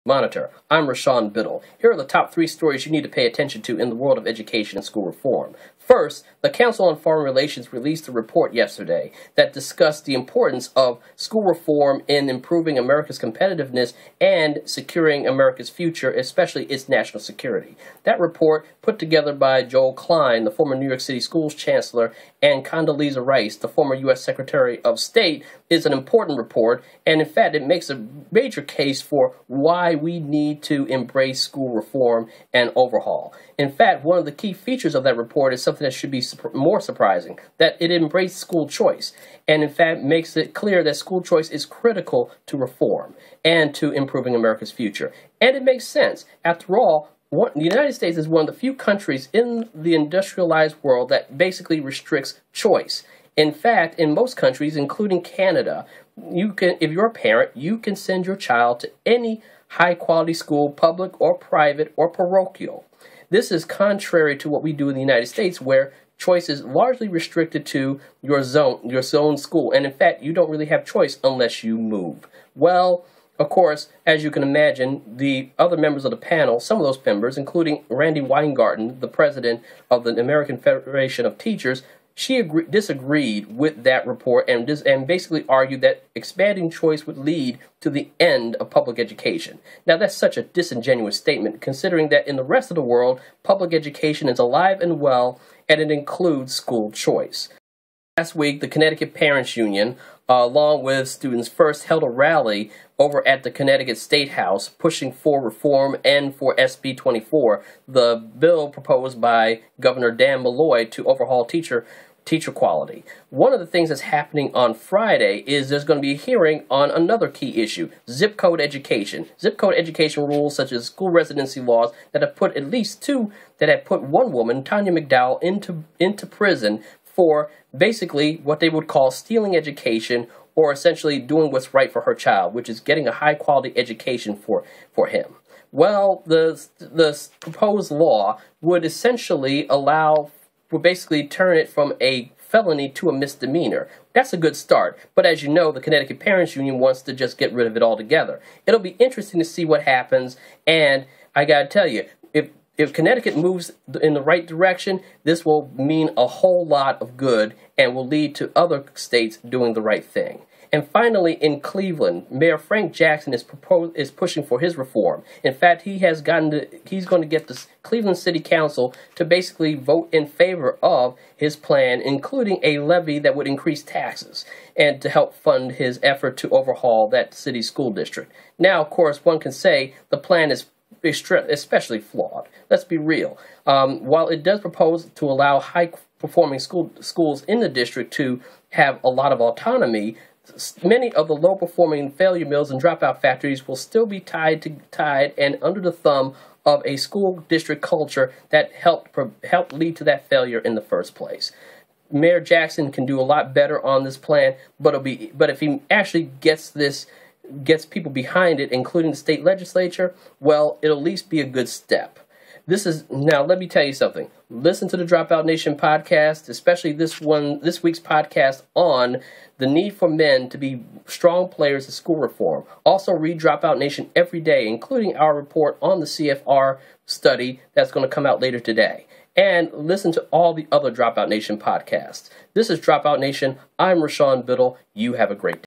Monitor. I'm RiShawn Biddle. Here are the top 3 stories you need to pay attention to in the world of education and school reform. First, the Council on Foreign Relations released a report yesterday that discussed the importance of school reform in improving America's competitiveness and securing America's future, especially its national security. That report, put together by Joel Klein, the former New York City Schools Chancellor, and Condoleezza Rice, the former U.S. Secretary of State, is an important report, and in fact, it makes a major case for why we need to embrace school reform and overhaul. In fact, one of the key features of that report is something that should be more surprising, that it embraced school choice, and in fact makes it clear that school choice is critical to reform and to improving America's future. And it makes sense. After all, the United States is one of the few countries in the industrialized world that basically restricts choice. In fact, in most countries, including Canada, if you're a parent, you can send your child to any high-quality school, public or private or parochial. This is contrary to what we do in the United States, where choice is largely restricted to your zone school. And in fact, you don't really have choice unless you move. Well, of course, as you can imagine, the other members of the panel, some of those members, including Randi Weingarten, the president of the American Federation of Teachers, she disagreed with that report and basically argued that expanding choice would lead to the end of public education. Now, that's such a disingenuous statement, considering that in the rest of the world, public education is alive and well, and it includes school choice. Last week, the Connecticut Parents Union, along with Students First, held a rally over at the Connecticut State House pushing for reform and for SB 24, the bill proposed by Governor Dan Malloy to overhaul teacher quality. One of the things that's happening on Friday is there's going to be a hearing on another key issue, zip code education. Zip code education rules such as school residency laws that have put one woman, Tanya McDowell, into prison for basically what they would call stealing education, or essentially doing what's right for her child, which is getting a high-quality education for him. Well, the proposed law would essentially would basically turn it from a felony to a misdemeanor. That's a good start, but as you know, the Connecticut Parents Union wants to just get rid of it altogether. It'll be interesting to see what happens, and I gotta tell you, if Connecticut moves in the right direction, this will mean a whole lot of good and will lead to other states doing the right thing. And finally, in Cleveland, Mayor Frank Jackson is pushing for his reform. In fact, he's going to get the Cleveland City Council to basically vote in favor of his plan, including a levy that would increase taxes and to help fund his effort to overhaul that city school district. Now, of course, one can say the plan is especially flawed. Let's be real. While it does propose to allow high-performing schools in the district to have a lot of autonomy, many of the low-performing failure mills and dropout factories will still be tied and under the thumb of a school district culture that helped lead to that failure in the first place. Mayor Jackson can do a lot better on this plan, but if he actually gets people behind it, including the state legislature, well, it'll at least be a good step. Now, let me tell you something. Listen to the Dropout Nation podcast, especially this week's podcast on the need for men to be strong players in school reform. Also, read Dropout Nation every day, including our report on the CFR study that's going to come out later today. And listen to all the other Dropout Nation podcasts. This is Dropout Nation. I'm RiShawn Biddle. You have a great day.